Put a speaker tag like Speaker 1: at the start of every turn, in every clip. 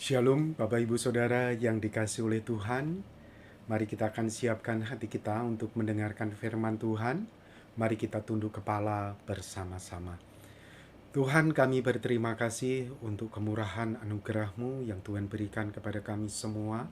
Speaker 1: Shalom Bapak Ibu Saudara yang dikasihi oleh Tuhan. Mari kita akan siapkan hati kita untuk mendengarkan firman Tuhan. Mari kita tunduk kepala bersama-sama. Tuhan, kami berterima kasih untuk kemurahan anugerah-Mu yang Tuhan berikan kepada kami semua.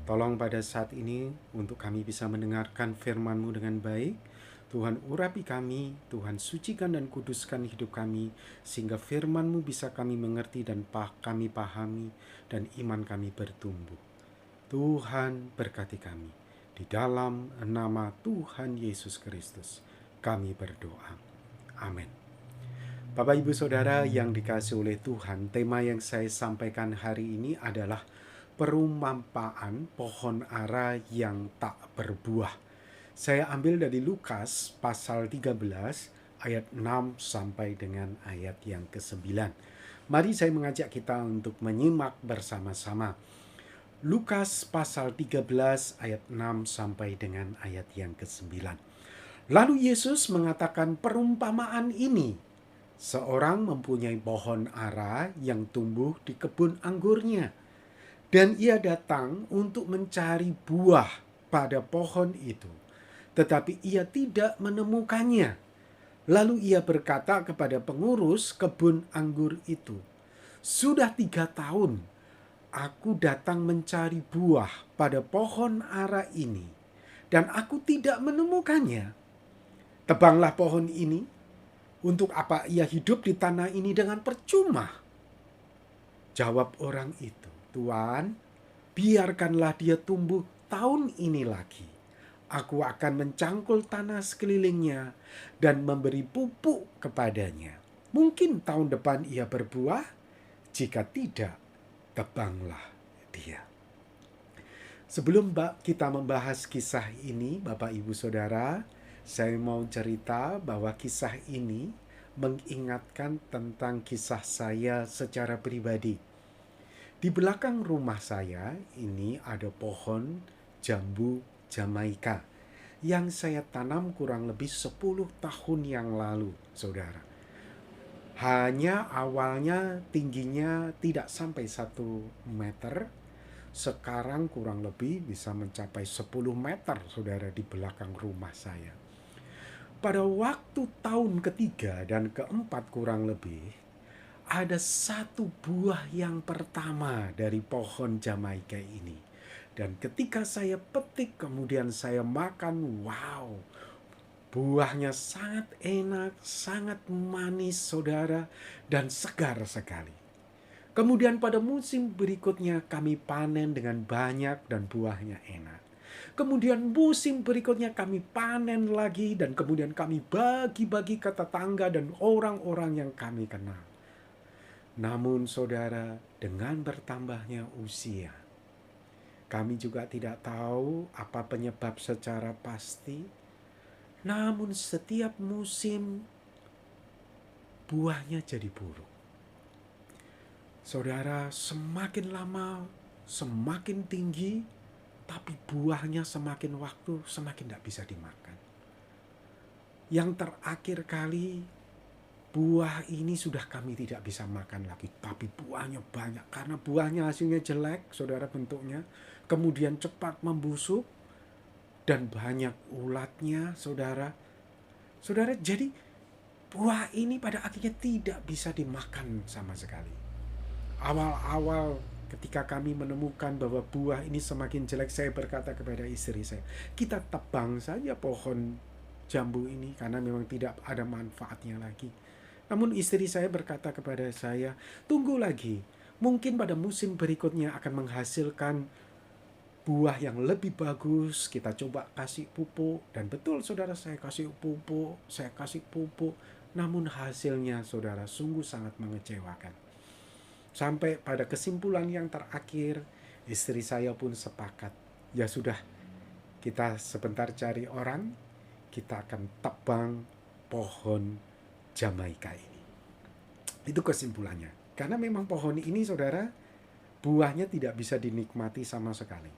Speaker 1: Tolong pada saat ini untuk kami bisa mendengarkan firman-Mu dengan baik. Tuhan, urapi kami, Tuhan sucikan dan kuduskan hidup kami, sehingga firman-Mu bisa kami mengerti dan kami pahami, dan iman kami bertumbuh. Tuhan berkati kami. Di dalam nama Tuhan Yesus Kristus, kami berdoa. Amin. Bapak Ibu Saudara yang dikasihi oleh Tuhan, tema yang saya sampaikan hari ini adalah perumpamaan pohon ara yang tak berbuah. Saya ambil dari Lukas pasal 13 ayat 6 sampai dengan ayat yang ke-9. Mari saya mengajak kita untuk menyimak bersama-sama. Lukas pasal 13 ayat 6 sampai dengan ayat yang ke-9. Lalu Yesus mengatakan perumpamaan ini. Seorang mempunyai pohon ara yang tumbuh di kebun anggurnya. Dan ia datang untuk mencari buah pada pohon itu. Tetapi ia tidak menemukannya. Lalu ia berkata kepada pengurus kebun anggur itu, "Sudah 3 tahun aku datang mencari buah pada pohon ara ini, dan aku tidak menemukannya. Tebanglah pohon ini, untuk apa ia hidup di tanah ini dengan percuma?" Jawab orang itu, "Tuan, biarkanlah dia tumbuh tahun ini lagi. Aku akan mencangkul tanah sekelilingnya dan memberi pupuk kepadanya. Mungkin tahun depan ia berbuah, jika tidak, tebanglah dia." Sebelum kita membahas kisah ini, Bapak Ibu Saudara, saya mau cerita bahwa kisah ini mengingatkan tentang kisah saya secara pribadi. Di belakang rumah saya ini ada pohon jambu Jamaika yang saya tanam kurang lebih 10 tahun yang lalu, Saudara. Hanya awalnya tingginya tidak sampai 1 meter, sekarang kurang lebih bisa mencapai 10 meter, Saudara, di belakang rumah saya. Pada waktu tahun ketiga dan keempat kurang lebih, ada satu buah yang pertama dari pohon Jamaika ini. Dan ketika saya petik kemudian saya makan, wow, buahnya sangat enak, sangat manis, Saudara, dan segar sekali. Kemudian pada musim berikutnya kami panen dengan banyak dan buahnya enak. Kemudian musim berikutnya kami panen lagi dan kemudian kami bagi-bagi ke tetangga dan orang-orang yang kami kenal. Namun Saudara, dengan bertambahnya usia, kami juga tidak tahu apa penyebab secara pasti. Namun setiap musim buahnya jadi buruk. Saudara, semakin lama semakin tinggi, tapi buahnya semakin waktu semakin tidak bisa dimakan. Yang terakhir kali buah ini sudah kami tidak bisa makan lagi, tapi buahnya banyak. Karena buahnya hasilnya jelek, Saudara, bentuknya. Kemudian cepat membusuk dan banyak ulatnya, Saudara. Saudara, jadi buah ini pada akhirnya tidak bisa dimakan sama sekali. Awal-awal ketika kami menemukan bahwa buah ini semakin jelek, saya berkata kepada istri saya, "Kita tebang saja pohon jambu ini karena memang tidak ada manfaatnya lagi." Namun istri saya berkata kepada saya, "Tunggu lagi. Mungkin pada musim berikutnya akan menghasilkan buah yang lebih bagus. Kita coba kasih pupuk." Dan betul, Saudara, saya kasih pupuk. Namun hasilnya, Saudara, sungguh sangat mengecewakan. Sampai pada kesimpulan yang terakhir, istri saya pun sepakat. Ya sudah, kita sebentar cari orang, kita akan tebang pohon Jamaika ini. Itu kesimpulannya. Karena memang pohon ini, Saudara, buahnya tidak bisa dinikmati sama sekali.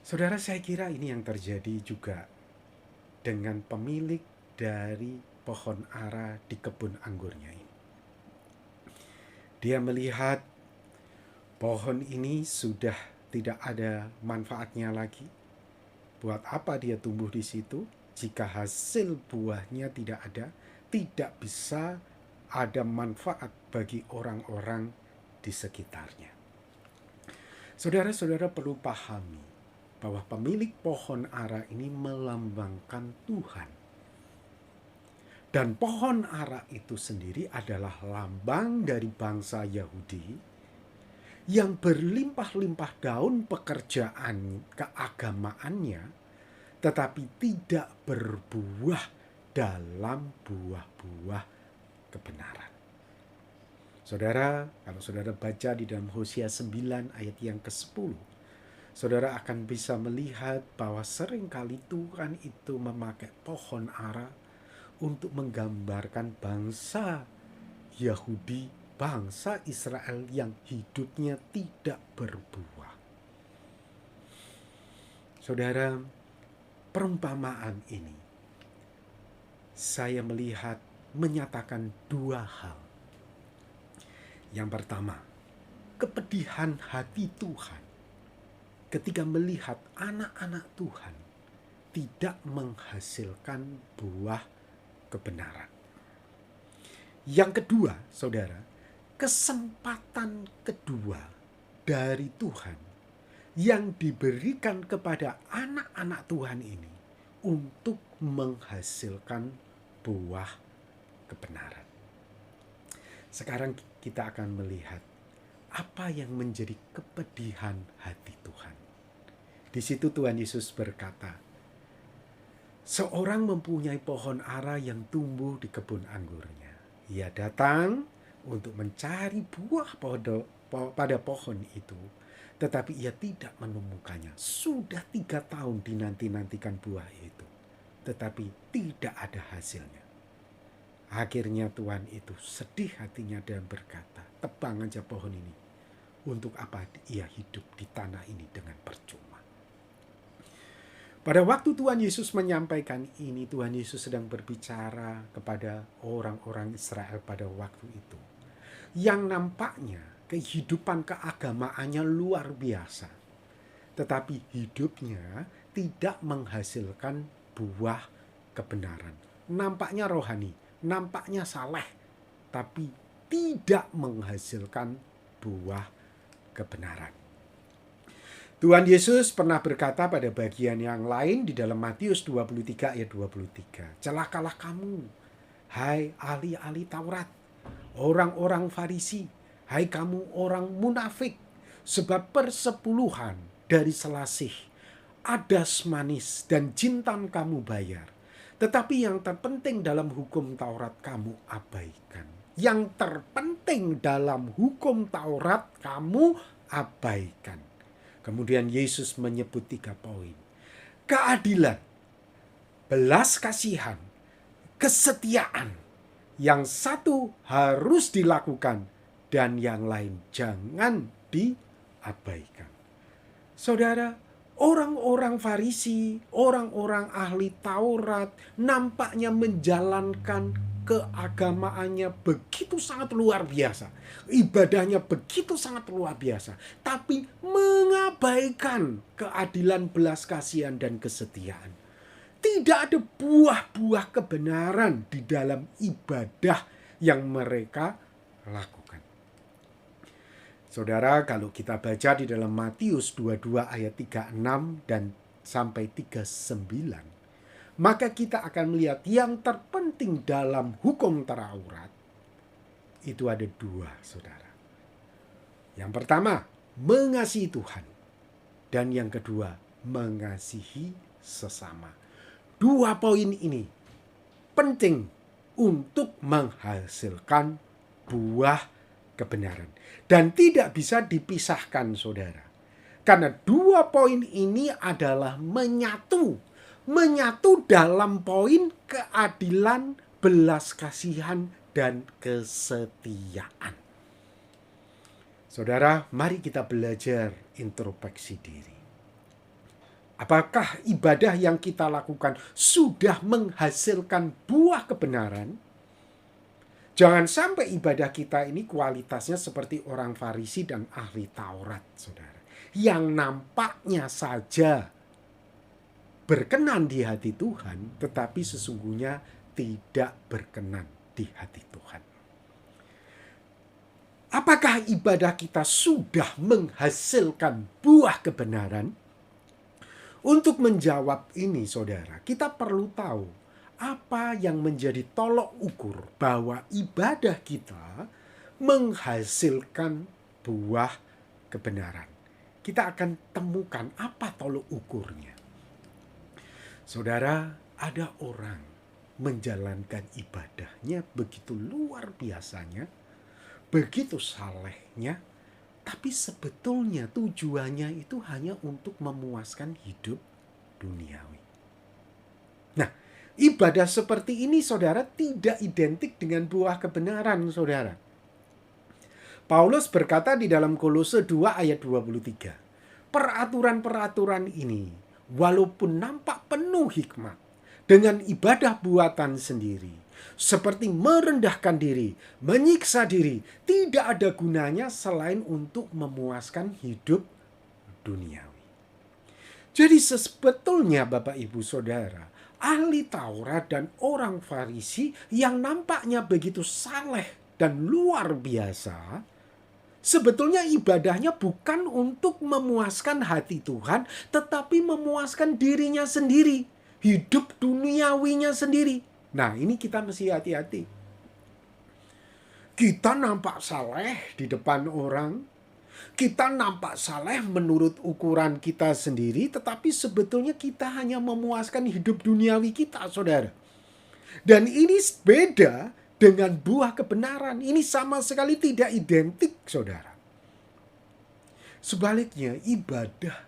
Speaker 1: Saudara, saya kira ini yang terjadi juga dengan pemilik dari pohon ara di kebun anggurnya ini. Dia melihat Pohon ini sudah tidak ada manfaatnya lagi. Buat apa dia tumbuh di situ jika hasil buahnya tidak ada, tidak bisa ada manfaat bagi orang-orang di sekitarnya. Saudara-saudara perlu pahami bahwa pemilik pohon ara ini melambangkan Tuhan. Dan pohon ara itu sendiri adalah lambang dari bangsa Yahudi yang berlimpah-limpah daun pekerjaan keagamaannya, tetapi tidak berbuah dalam buah-buah kebenaran. Saudara, kalau saudara baca di dalam Hosea 9 ayat yang ke-10, saudara akan bisa melihat bahwa seringkali Tuhan itu memakai pohon ara untuk menggambarkan bangsa Yahudi, bangsa Israel yang hidupnya tidak berbuah. Saudara, perumpamaan ini saya melihat menyatakan dua hal. Yang pertama, kepedihan hati Tuhan ketika melihat anak-anak Tuhan tidak menghasilkan buah kebenaran. Yang kedua, saudara, kesempatan kedua dari Tuhan yang diberikan kepada anak-anak Tuhan ini untuk menghasilkan buah kebenaran. Sekarang kita akan melihat apa yang menjadi kepedihan hati Tuhan. Di situ Tuhan Yesus berkata, seorang mempunyai pohon ara yang tumbuh di kebun anggurnya. Ia datang untuk mencari buah pada pohon itu, tetapi ia tidak menemukannya. Sudah 3 tahun dinanti-nantikan buah itu, tetapi tidak ada hasilnya. Akhirnya Tuhan itu sedih hatinya dan berkata, tebang aja pohon ini. Untuk apa ia hidup di tanah ini dengan percuma? Pada waktu Tuhan Yesus menyampaikan ini, Tuhan Yesus sedang berbicara kepada orang-orang Israel pada waktu itu, yang nampaknya kehidupan keagamaannya luar biasa, tetapi hidupnya tidak menghasilkan buah kebenaran. Nampaknya rohani, nampaknya saleh, tapi tidak menghasilkan buah kebenaran. Tuhan Yesus pernah berkata pada bagian yang lain di dalam Matius 23 ayat 23. Celakalah kamu, hai ahli-ahli Taurat, orang-orang Farisi, hai kamu orang munafik, sebab persepuluhan dari selasih, adas manis dan jintan kamu bayar. Tetapi yang terpenting dalam hukum Taurat kamu abaikan. Yang terpenting dalam hukum Taurat kamu abaikan. Kemudian Yesus menyebut 3 poin. Keadilan, belas kasihan, kesetiaan. Yang satu harus dilakukan dan yang lain jangan diabaikan. Saudara, orang-orang Farisi, orang-orang ahli Taurat nampaknya menjalankan keagamaannya begitu sangat luar biasa. Ibadahnya begitu sangat luar biasa. Tapi mengabaikan keadilan, belas kasihan, dan kesetiaan. Tidak ada buah-buah kebenaran di dalam ibadah yang mereka lakukan. Saudara, kalau kita baca di dalam Matius 22 ayat 36 dan sampai 39, maka kita akan melihat yang terpenting dalam hukum Taurat itu ada 2, saudara. Yang pertama, mengasihi Tuhan. Dan yang kedua, mengasihi sesama. 2 poin ini penting untuk menghasilkan buah kebenaran. Dan tidak bisa dipisahkan, saudara. Karena 2 poin ini adalah menyatu dalam poin keadilan, belas kasihan, dan kesetiaan. Saudara, mari kita belajar introspeksi diri. Apakah ibadah yang kita lakukan sudah menghasilkan buah kebenaran? Jangan sampai ibadah kita ini kualitasnya seperti orang Farisi dan ahli Taurat, saudara. Yang nampaknya saja berkenan di hati Tuhan, tetapi sesungguhnya tidak berkenan di hati Tuhan. Apakah ibadah kita sudah menghasilkan buah kebenaran? Untuk menjawab ini, saudara, kita perlu tahu apa yang menjadi tolok ukur bahwa ibadah kita menghasilkan buah kebenaran. Kita akan temukan apa tolok ukurnya. Saudara, ada orang menjalankan ibadahnya begitu luar biasanya, begitu salehnya, tapi sebetulnya tujuannya itu hanya untuk memuaskan hidup duniawi. Nah, ibadah seperti ini, saudara, tidak identik dengan buah kebenaran, saudara. Paulus berkata di dalam Kolose 2 ayat 23, peraturan-peraturan ini, walaupun nampak penuh hikmat, dengan ibadah buatan sendiri, seperti merendahkan diri, menyiksa diri, tidak ada gunanya selain untuk memuaskan hidup duniawi. Jadi sebetulnya Bapak Ibu Saudara, ahli Taurat dan orang Farisi yang nampaknya begitu saleh dan luar biasa, sebetulnya ibadahnya bukan untuk memuaskan hati Tuhan, tetapi memuaskan dirinya sendiri, hidup duniawinya sendiri. Nah, ini kita mesti hati-hati. Kita nampak saleh di depan orang, kita nampak saleh menurut ukuran kita sendiri, tetapi sebetulnya kita hanya memuaskan hidup duniawi kita, saudara. Dan ini beda dengan buah kebenaran. Ini sama sekali tidak identik, saudara. Sebaliknya, ibadah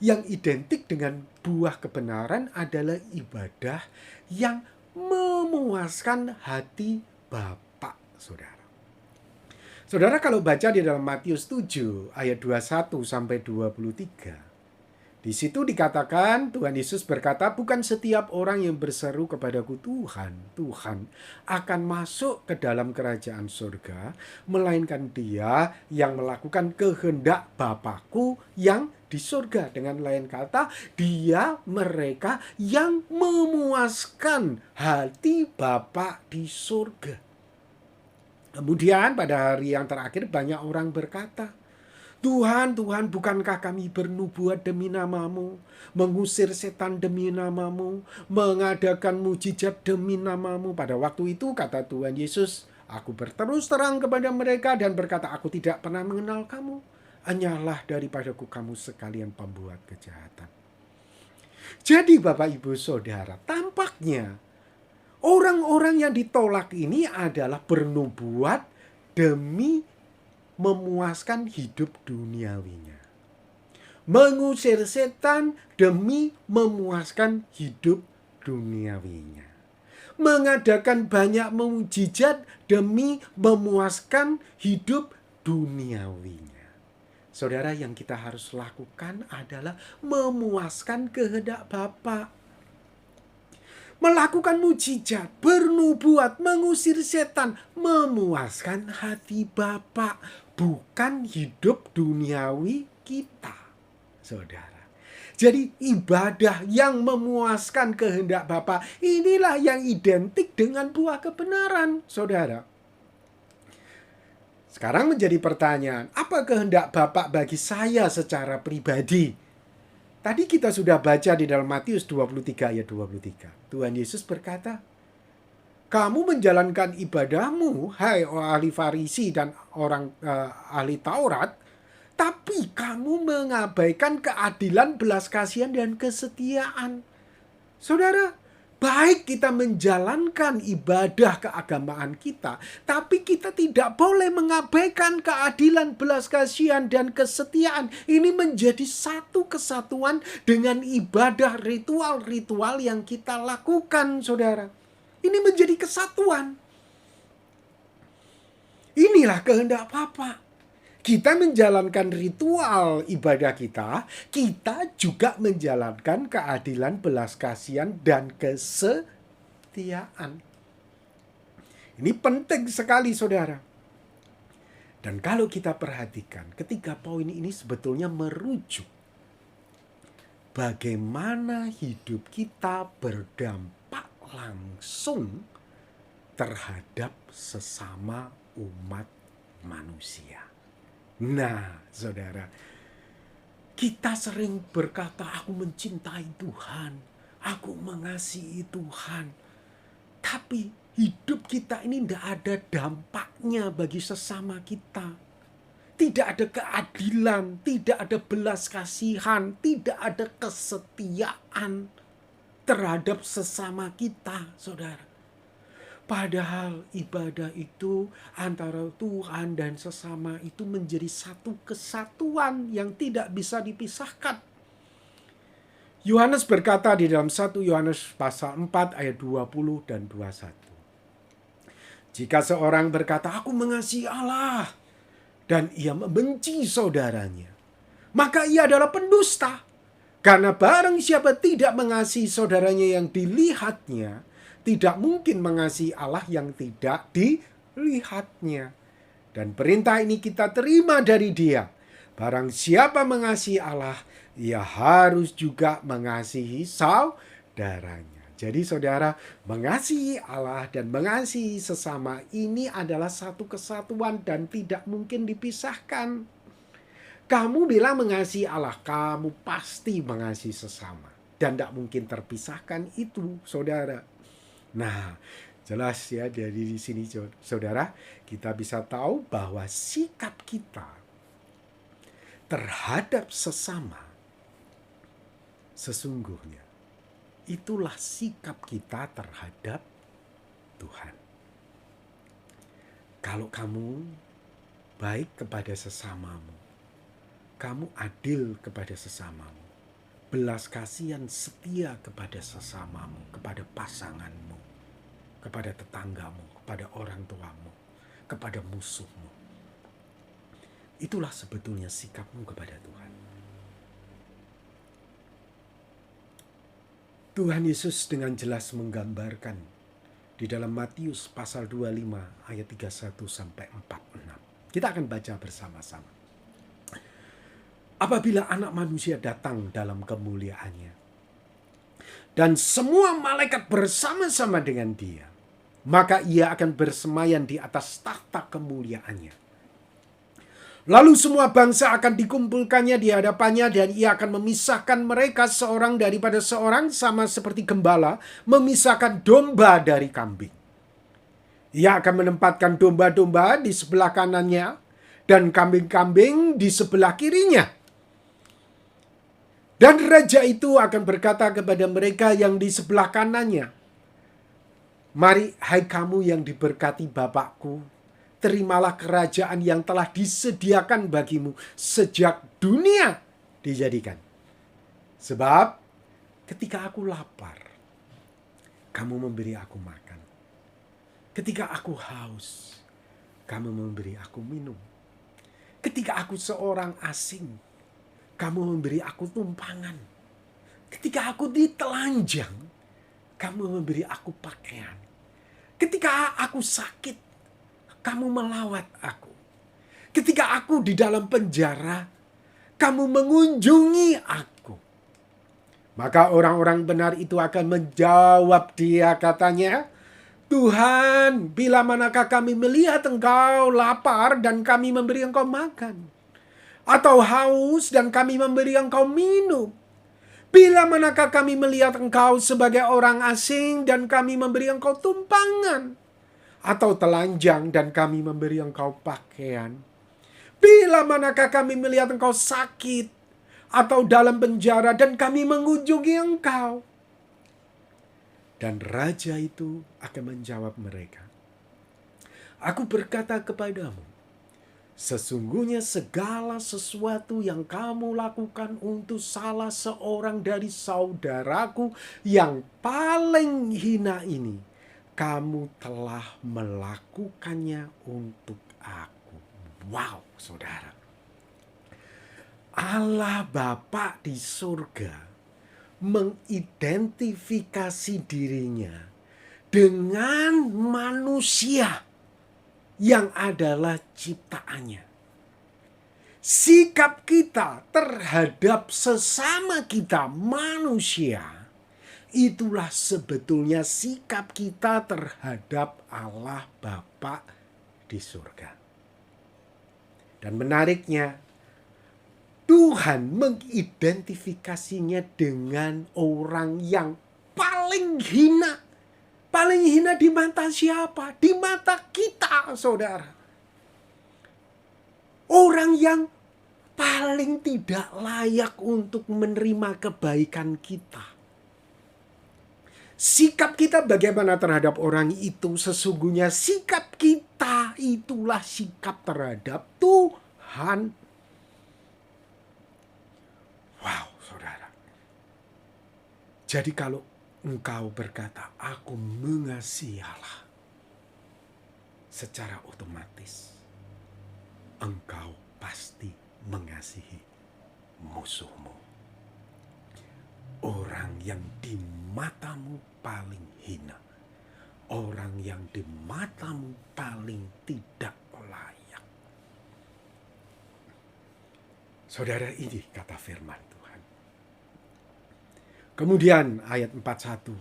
Speaker 1: yang identik dengan buah kebenaran adalah ibadah yang memuaskan hati Bapa, saudara. Saudara, kalau baca di dalam Matius 7 ayat 21 sampai 23, di situ dikatakan Tuhan Yesus berkata, bukan setiap orang yang berseru kepadaku Tuhan, Tuhan akan masuk ke dalam kerajaan surga, melainkan dia yang melakukan kehendak Bapa-Ku yang di surga. Dengan lain kata, dia mereka yang memuaskan hati Bapa di surga. Kemudian pada hari yang terakhir banyak orang berkata, Tuhan, Tuhan, bukankah kami bernubuat demi nama-Mu, mengusir setan demi nama-Mu, mengadakan mujizat demi nama-Mu? Pada waktu itu kata Tuhan Yesus, aku berterus terang kepada mereka dan berkata, aku tidak pernah mengenal kamu. Hanyalah daripadaku kamu sekalian pembuat kejahatan. Jadi Bapak Ibu Saudara, tampaknya orang-orang yang ditolak ini adalah bernubuat demi memuaskan hidup duniawinya. Mengusir setan demi memuaskan hidup duniawinya. Mengadakan banyak mukjizat demi memuaskan hidup duniawinya. Saudara, yang kita harus lakukan adalah memuaskan kehendak Bapa. Melakukan mujizat, bernubuat, mengusir setan, memuaskan hati Bapa, bukan hidup duniawi kita, saudara. Jadi ibadah yang memuaskan kehendak Bapa, inilah yang identik dengan buah kebenaran, saudara. Sekarang menjadi pertanyaan, apa kehendak Bapa bagi saya secara pribadi? Tadi kita sudah baca di dalam Matius 23 ayat 23. Tuhan Yesus berkata, kamu menjalankan ibadahmu, hai ahli Farisi dan orang ahli Taurat, tapi kamu mengabaikan keadilan, belas kasihan, dan kesetiaan. Saudara, baik kita menjalankan ibadah keagamaan kita, tapi kita tidak boleh mengabaikan keadilan, belas kasihan, dan kesetiaan. Ini menjadi satu kesatuan dengan ibadah ritual-ritual yang kita lakukan, saudara. Ini menjadi kesatuan. Inilah kehendak Bapa. Kita menjalankan ritual ibadah kita juga menjalankan keadilan, belas kasihan, dan kesetiaan. Ini penting sekali saudara. Dan kalau kita perhatikan, ketiga poin ini sebetulnya merujuk bagaimana hidup kita berdampak langsung terhadap sesama umat manusia. Nah, saudara, kita sering berkata, aku mencintai Tuhan, aku mengasihi Tuhan. Tapi hidup kita ini tidak ada dampaknya bagi sesama kita. Tidak ada keadilan, tidak ada belas kasihan, tidak ada kesetiaan terhadap sesama kita, saudara. Padahal ibadah itu antara Tuhan dan sesama itu menjadi satu kesatuan yang tidak bisa dipisahkan. Yohanes berkata di dalam 1 Yohanes pasal 4 ayat 20 dan 21. Jika seorang berkata, aku mengasihi Allah, dan ia membenci saudaranya, maka ia adalah pendusta. Karena barang siapa tidak mengasihi saudaranya yang dilihatnya, tidak mungkin mengasihi Allah yang tidak dilihatnya. Dan perintah ini kita terima dari Dia. Barang siapa mengasihi Allah, ia harus juga mengasihi saudaranya. Jadi saudara, mengasihi Allah dan mengasihi sesama ini adalah satu kesatuan dan tidak mungkin dipisahkan. Kamu bilang mengasihi Allah, kamu pasti mengasihi sesama. Dan tidak mungkin terpisahkan itu, saudara. Nah, jelas ya dari sini saudara, kita bisa tahu bahwa sikap kita terhadap sesama sesungguhnya itulah sikap kita terhadap Tuhan. Kalau kamu baik kepada sesamamu, kamu adil kepada sesamamu, belas kasihan setia kepada sesamamu, kepada pasanganmu, kepada tetanggamu, kepada orang tuamu, kepada musuhmu. Itulah sebetulnya sikapmu kepada Tuhan. Tuhan Yesus dengan jelas menggambarkan di dalam Matius pasal 25 ayat 31 sampai 46. Kita akan baca bersama-sama. Apabila Anak Manusia datang dalam kemuliaannya dan semua malaikat bersama-sama dengan Dia, maka Ia akan bersemayam di atas tahta kemuliaannya. Lalu semua bangsa akan dikumpulkannya di hadapannya dan Ia akan memisahkan mereka seorang daripada seorang, sama seperti gembala memisahkan domba dari kambing. Ia akan menempatkan domba-domba di sebelah kanannya dan kambing-kambing di sebelah kirinya. Dan raja itu akan berkata kepada mereka yang di sebelah kanannya, mari hai kamu yang diberkati Bapakku, terimalah kerajaan yang telah disediakan bagimu sejak dunia dijadikan. Sebab ketika aku lapar, kamu memberi aku makan. Ketika aku haus, kamu memberi aku minum. Ketika aku seorang asing, kamu memberi aku tumpangan. Ketika aku ditelanjang, kamu memberi aku pakaian. Ketika aku sakit, kamu melawat aku. Ketika aku di dalam penjara, kamu mengunjungi aku. Maka orang-orang benar itu akan menjawab dia, katanya, Tuhan, bila manakah kami melihat engkau lapar dan kami memberi engkau makan? Atau haus dan kami memberi engkau minum? Bila manakah kami melihat engkau sebagai orang asing dan kami memberi engkau tumpangan? Atau telanjang dan kami memberi engkau pakaian? Bila manakah kami melihat engkau sakit atau dalam penjara dan kami mengunjungi engkau? Dan raja itu akan menjawab mereka, aku berkata kepadamu, sesungguhnya segala sesuatu yang kamu lakukan untuk salah seorang dari saudaraku yang paling hina ini, kamu telah melakukannya untuk aku. Wow, saudara. Allah Bapa di surga mengidentifikasi dirinya dengan manusia yang adalah ciptaannya. Sikap kita terhadap sesama kita manusia, itulah sebetulnya sikap kita terhadap Allah Bapa di surga. Dan menariknya, Tuhan mengidentifikasinya dengan orang yang paling hina. Paling hina di mata siapa? Di mata kita, saudara. Orang yang paling tidak layak untuk menerima kebaikan kita. Sikap kita bagaimana terhadap orang itu? Sesungguhnya sikap kita itulah sikap terhadap Tuhan. Wow, saudara. Jadi kalau engkau berkata, aku mengasihi Allah, secara otomatis engkau pasti mengasihi musuhmu. Orang yang di matamu paling hina. Orang yang di matamu paling tidak layak. Saudara, ini kata firman Tuhan. Kemudian ayat 41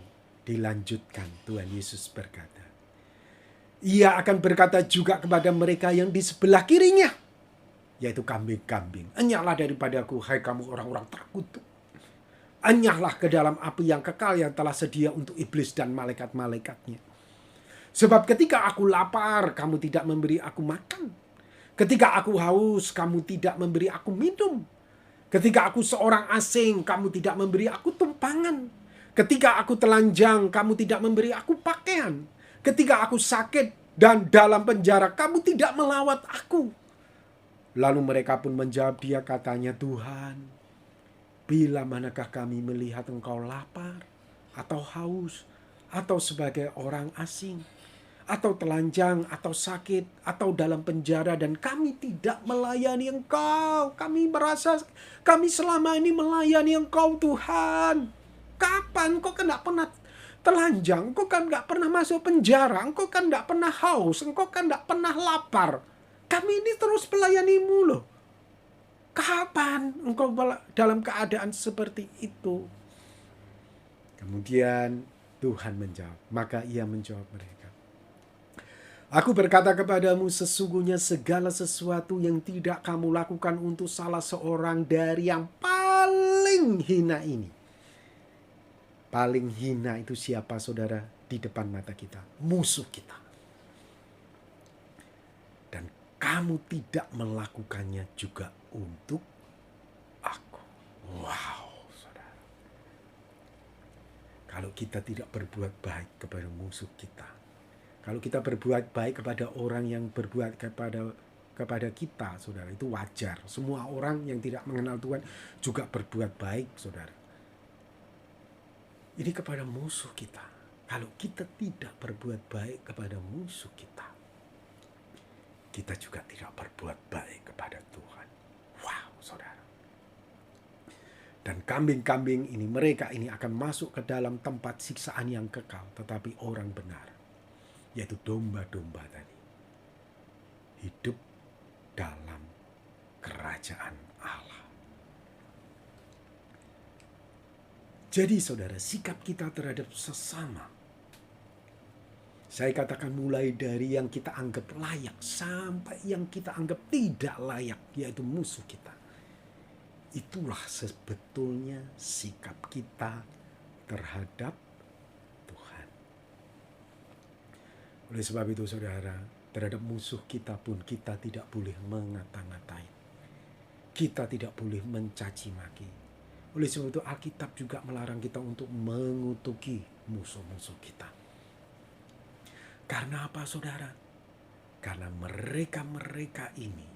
Speaker 1: dilanjutkan, Tuhan Yesus berkata, Ia akan berkata juga kepada mereka yang di sebelah kirinya, yaitu kambing-kambing, enyahlah daripadaku, hai kamu orang-orang terkutuk. Enyahlah ke dalam api yang kekal yang telah sedia untuk iblis dan malaikat-malaikatnya. Sebab ketika aku lapar, kamu tidak memberi aku makan. Ketika aku haus, kamu tidak memberi aku minum. Ketika aku seorang asing, kamu tidak memberi aku tumpangan. Ketika aku telanjang, kamu tidak memberi aku pakaian. Ketika aku sakit dan dalam penjara, kamu tidak melawat aku. Lalu mereka pun menjawab dia, katanya, Tuhan, bila manakah kami melihat engkau lapar, atau haus, atau sebagai orang asing, atau telanjang, atau sakit, atau dalam penjara, dan kami tidak melayani engkau. Kami merasa kami selama ini melayani engkau, Tuhan. Kapan? Engkau kan tidak pernah telanjang, engkau kan tidak pernah masuk penjara, engkau kan tidak pernah haus, engkau kan tidak pernah lapar. Kami ini terus melayanimu loh. Kapan engkau dalam keadaan seperti itu? Kemudian Tuhan menjawab. Maka ia menjawab mereka, Aku berkata kepadamu, sesungguhnya segala sesuatu yang tidak kamu lakukan untuk salah seorang dari yang paling hina ini. Paling hina itu siapa, saudara? Di depan mata kita, musuh kita. Dan kamu tidak melakukannya juga untuk aku. Wow, saudara. Kalau kita tidak berbuat baik kepada musuh kita, kalau kita berbuat baik kepada orang yang berbuat kepada kita, saudara, itu wajar. Semua orang yang tidak mengenal Tuhan juga berbuat baik, saudara. Ini kepada musuh kita. Kalau kita tidak berbuat baik kepada musuh kita, kita juga tidak berbuat baik kepada Tuhan. Wow, saudara. Dan kambing-kambing ini, mereka ini akan masuk ke dalam tempat siksaan yang kekal. Tetapi orang benar, yaitu domba-domba tadi, hidup dalam kerajaan Allah. Jadi saudara, sikap kita terhadap sesama, saya katakan mulai dari yang kita anggap layak sampai yang kita anggap tidak layak, yaitu musuh kita. Itulah sebetulnya sikap kita terhadap Tuhan. Oleh sebab itu saudara, terhadap musuh kita pun kita tidak boleh mengata-ngatain. Kita tidak boleh mencaci maki. Oleh sebab itu Alkitab juga melarang kita untuk mengutuki musuh-musuh kita. Karena apa, saudara? Karena mereka-mereka ini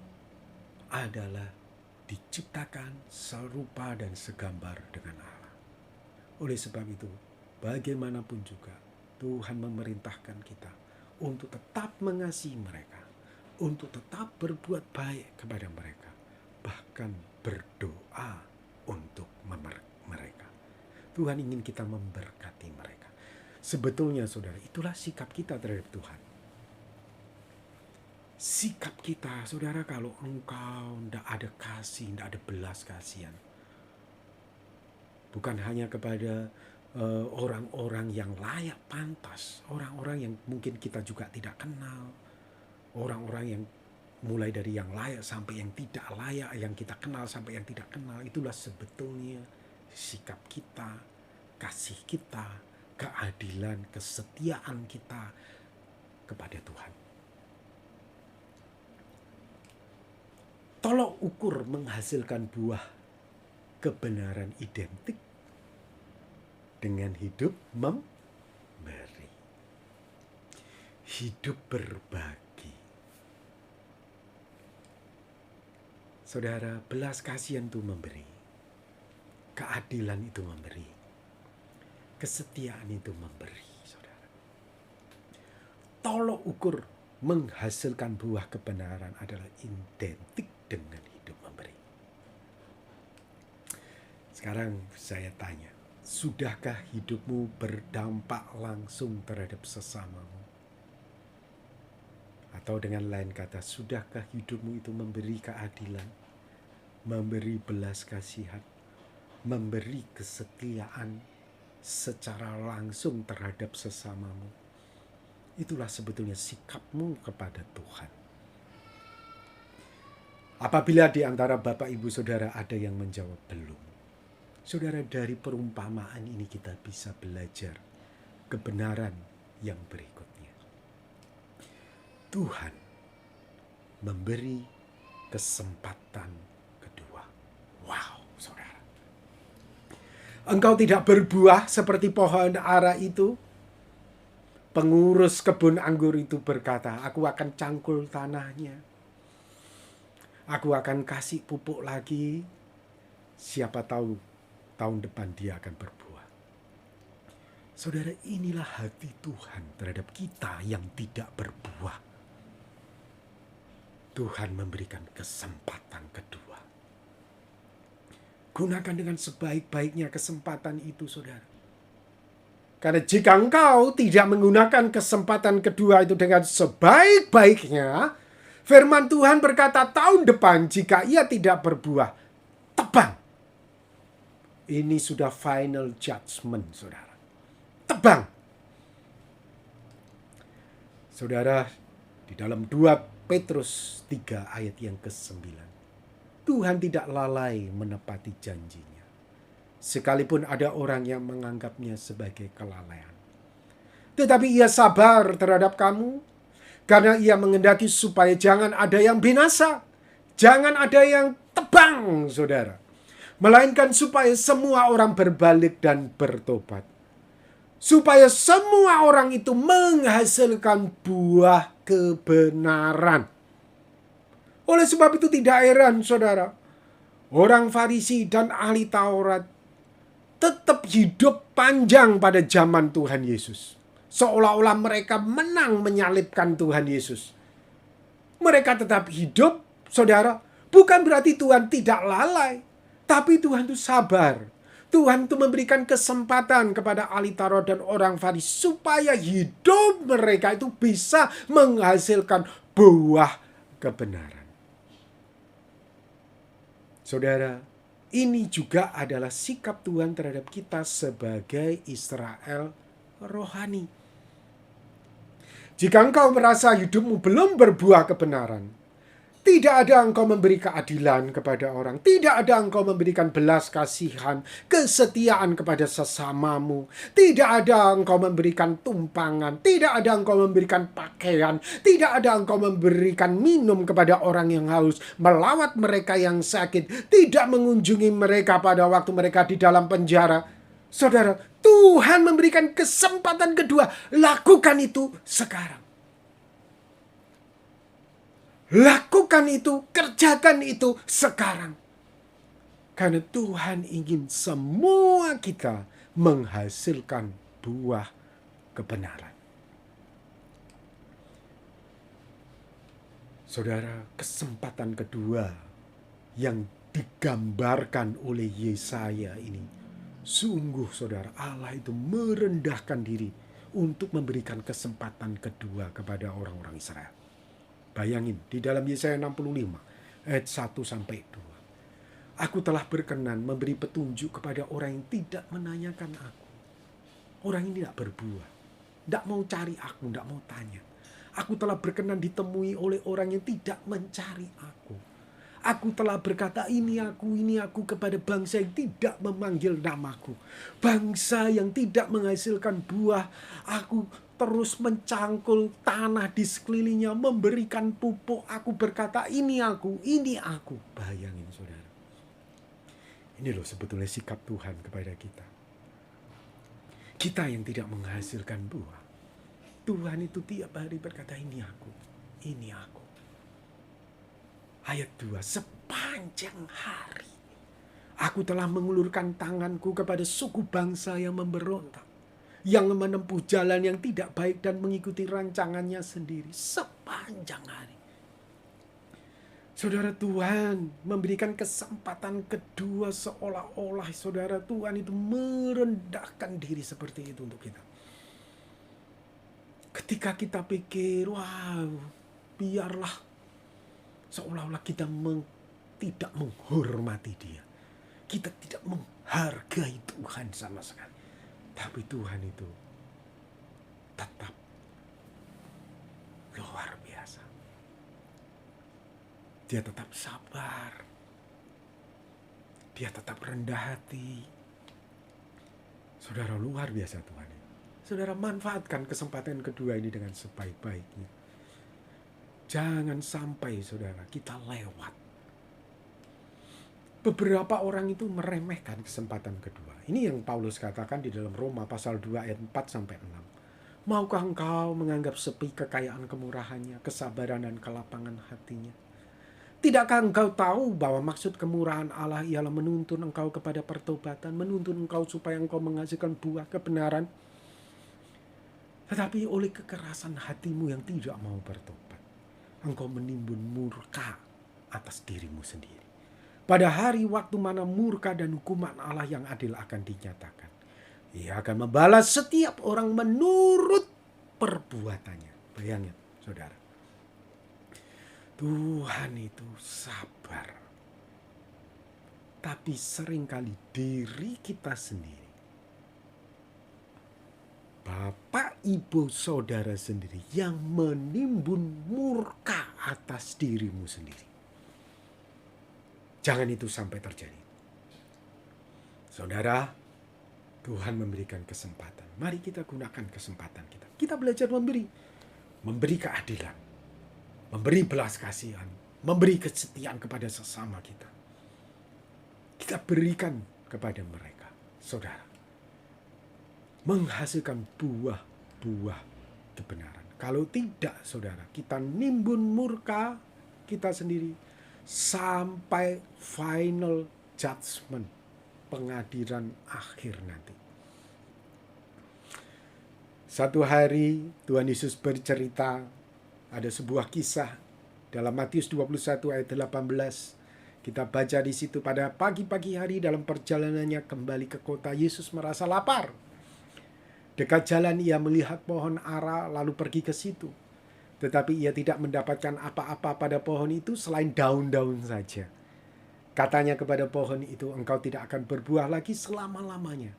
Speaker 1: adalah diciptakan serupa dan segambar dengan Allah. Oleh sebab itu, bagaimanapun juga Tuhan memerintahkan kita untuk tetap mengasihi mereka, untuk tetap berbuat baik kepada mereka, bahkan berdoa untuk mereka. Tuhan ingin kita memberkati mereka. Sebetulnya saudara, itulah sikap kita terhadap Tuhan. Sikap kita, saudara, kalau engkau tidak ada kasih, tidak ada belas kasihan. Bukan hanya kepada orang-orang yang layak pantas, orang-orang yang mungkin kita juga tidak kenal, orang-orang yang mulai dari yang layak sampai yang tidak layak, yang kita kenal sampai yang tidak kenal. Itulah sebetulnya sikap kita, kasih kita, keadilan, kesetiaan kita kepada Tuhan. Tolok ukur menghasilkan buah kebenaran identik dengan hidup memberi. Hidup berbagi. Saudara, belas kasihan itu memberi. Keadilan itu memberi. Kesetiaan itu memberi, saudara. Tolok ukur menghasilkan buah kebenaran adalah identik dengan hidup memberi. Sekarang saya tanya, sudahkah hidupmu berdampak langsung terhadap sesamamu? Atau dengan lain kata, sudahkah hidupmu itu memberi keadilan, memberi belas kasihan, memberi kesetiaan secara langsung terhadap sesamamu? Itulah sebetulnya sikapmu kepada Tuhan. Apabila di antara Bapak Ibu Saudara ada yang menjawab belum, saudara, dari perumpamaan ini kita bisa belajar kebenaran yang berikutnya. Tuhan memberi kesempatan kedua. Wow, saudara. Engkau tidak berbuah seperti pohon ara itu. Pengurus kebun anggur itu berkata, aku akan cangkul tanahnya. Aku akan kasih pupuk lagi. Siapa tahu tahun depan dia akan berbuah. Saudara, inilah hati Tuhan terhadap kita yang tidak berbuah. Tuhan memberikan kesempatan kedua. Gunakan dengan sebaik-baiknya kesempatan itu, saudara. Karena jika engkau tidak menggunakan kesempatan kedua itu dengan sebaik-baiknya, firman Tuhan berkata tahun depan jika ia tidak berbuah, tebang. Ini sudah final judgment, saudara. Tebang. Saudara, di dalam 2 Petrus 3 ayat yang ke-9. Tuhan tidak lalai menepati janjinya. Sekalipun ada orang yang menganggapnya sebagai kelalaian. Tetapi ia sabar terhadap kamu, karena ia menghendaki supaya jangan ada yang binasa. Jangan ada yang tebang, saudara. Melainkan supaya semua orang berbalik dan bertobat. Supaya semua orang itu menghasilkan buah kebenaran. Oleh sebab itu tidak heran, saudara, orang Farisi dan ahli Taurat tetap hidup panjang pada zaman Tuhan Yesus. Seolah-olah mereka menang menyalibkan Tuhan Yesus. Mereka tetap hidup, saudara. Bukan berarti Tuhan tidak lalai. Tapi Tuhan itu sabar. Tuhan itu memberikan kesempatan kepada ahli Taurat dan orang Farisi supaya hidup mereka itu bisa menghasilkan buah kebenaran. Saudara, ini juga adalah sikap Tuhan terhadap kita sebagai Israel rohani. Jika engkau merasa hidupmu belum berbuah kebenaran, tidak ada engkau memberi keadilan kepada orang, tidak ada engkau memberikan belas kasihan, kesetiaan kepada sesamamu, tidak ada engkau memberikan tumpangan, tidak ada engkau memberikan pakaian, tidak ada engkau memberikan minum kepada orang yang haus, melawat mereka yang sakit, tidak mengunjungi mereka pada waktu mereka di dalam penjara. Saudara, Tuhan memberikan kesempatan kedua. Lakukan itu sekarang. Lakukan itu, kerjakan itu sekarang. Karena Tuhan ingin semua kita menghasilkan buah kebenaran. Saudara, kesempatan kedua yang digambarkan oleh Yesaya ini, sungguh saudara, Allah itu merendahkan diri untuk memberikan kesempatan kedua kepada orang-orang Israel. Bayangin, di dalam Yesaya 65 ayat 1 sampai 2. Aku telah berkenan memberi petunjuk kepada orang yang tidak menanyakan aku. Orang ini tidak berbuah, tidak mau cari aku, tidak mau tanya. Aku telah berkenan ditemui oleh orang yang tidak mencari aku. Aku telah berkata ini aku kepada bangsa yang tidak memanggil namaku. Bangsa yang tidak menghasilkan buah, aku terus mencangkul tanah di sekelilingnya, memberikan pupuk. Aku berkata ini aku. Bayangin saudara. Ini loh sebetulnya sikap Tuhan kepada kita. Kita yang tidak menghasilkan buah. Tuhan itu tiap hari berkata ini aku. Ayat 2, sepanjang hari aku telah mengulurkan tanganku kepada suku bangsa yang memberontak, yang menempuh jalan yang tidak baik dan mengikuti rancangannya sendiri sepanjang hari. Saudara, Tuhan memberikan kesempatan kedua, seolah-olah saudara Tuhan itu merendahkan diri seperti itu untuk kita. Ketika kita pikir, wow, biarlah, seolah-olah kita tidak menghormati Dia. Kita tidak menghargai Tuhan sama sekali. Tapi Tuhan itu tetap luar biasa. Dia tetap sabar. Dia tetap rendah hati. Saudara, luar biasa Tuhan. Saudara, manfaatkan kesempatan kedua ini dengan sebaik-baiknya. Jangan sampai saudara kita lewat. Beberapa orang itu meremehkan kesempatan kedua. Ini yang Paulus katakan di dalam Roma pasal 2 ayat 4-6. Maukah engkau menganggap sepi kekayaan kemurahannya, kesabaran dan kelapangan hatinya? Tidakkah engkau tahu bahwa maksud kemurahan Allah ialah menuntun engkau kepada pertobatan, menuntun engkau supaya engkau menghasilkan buah kebenaran? Tetapi oleh kekerasan hatimu yang tidak mau bertobat, engkau menimbun murka atas dirimu sendiri. Pada hari waktu mana murka dan hukuman Allah yang adil akan dinyatakan, Ia akan membalas setiap orang menurut perbuatannya. Bayangin, saudara. Tuhan itu sabar. Tapi seringkali diri kita sendiri, Bapak, Ibu, Saudara sendiri yang menimbun murka atas dirimu sendiri. Jangan itu sampai terjadi. Saudara, Tuhan memberikan kesempatan. Mari kita gunakan kesempatan kita. Kita belajar memberi keadilan, memberi belas kasihan, memberi kesetiaan kepada sesama kita. Kita berikan kepada mereka, saudara. Menghasilkan buah-buah kebenaran. Kalau tidak, saudara, kita nimbun murka kita sendiri sampai final judgment, pengadilan akhir nanti. Satu hari Tuhan Yesus bercerita, ada sebuah kisah dalam Matius 21 ayat 18. Kita baca di situ, pada pagi-pagi hari dalam perjalanannya kembali ke kota, Yesus merasa lapar. Dekat jalan ia melihat pohon ara lalu pergi ke situ. Tetapi ia tidak mendapatkan apa-apa pada pohon itu selain daun-daun saja. Katanya kepada pohon itu, engkau tidak akan berbuah lagi selama-lamanya.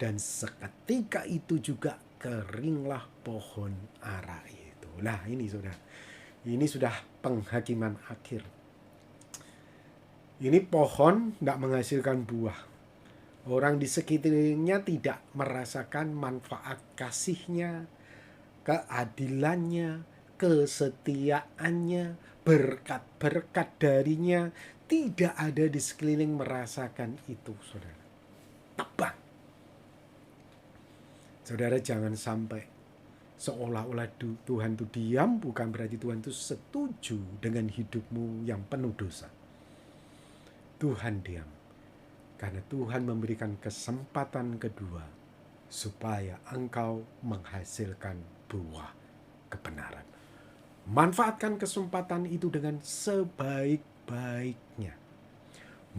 Speaker 1: Dan seketika itu juga keringlah pohon ara itu. Nah ini sudah penghakiman akhir. Ini pohon tidak menghasilkan buah. Orang di sekitarnya tidak merasakan manfaat kasihnya, keadilannya, kesetiaannya, berkat-berkat darinya. Tidak ada di sekeliling merasakan itu, saudara. Tebang. Saudara, jangan sampai seolah-olah Tuhan itu diam, bukan berarti Tuhan itu setuju dengan hidupmu yang penuh dosa. Tuhan diam. Karena Tuhan memberikan kesempatan kedua supaya engkau menghasilkan buah kebenaran. Manfaatkan kesempatan itu dengan sebaik-baiknya.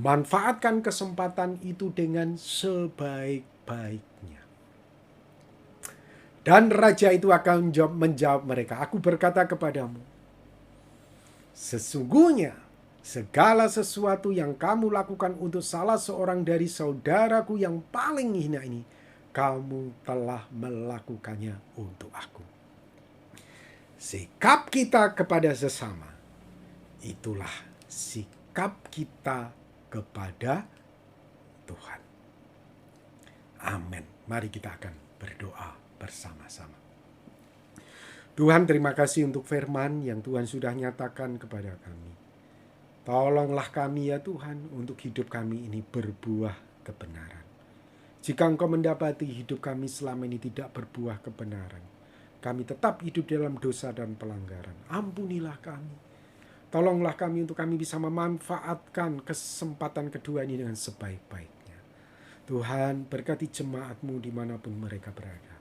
Speaker 1: Manfaatkan kesempatan itu dengan sebaik-baiknya. Dan raja itu akan menjawab mereka, aku berkata kepadamu, sesungguhnya segala sesuatu yang kamu lakukan untuk salah seorang dari saudaraku yang paling hina ini, kamu telah melakukannya untuk aku. Sikap kita kepada sesama, itulah sikap kita kepada Tuhan. Amin. Mari kita akan berdoa bersama-sama. Tuhan, terima kasih untuk firman yang Tuhan sudah nyatakan kepada kami. Tolonglah kami ya Tuhan, untuk hidup kami ini berbuah kebenaran. Jika Engkau mendapati hidup kami selama ini tidak berbuah kebenaran, kami tetap hidup dalam dosa dan pelanggaran. Ampunilah kami. Tolonglah kami untuk kami bisa memanfaatkan kesempatan kedua ini dengan sebaik-baiknya. Tuhan, berkati jemaat-Mu dimanapun mereka berada.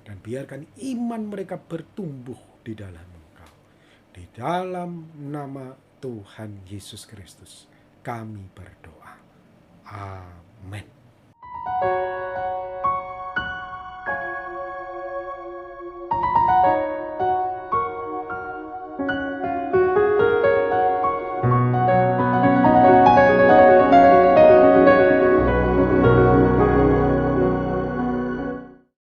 Speaker 1: Dan biarkan iman mereka bertumbuh di dalam Engkau. Di dalam nama Tuhan Yesus Kristus kami berdoa. Amin.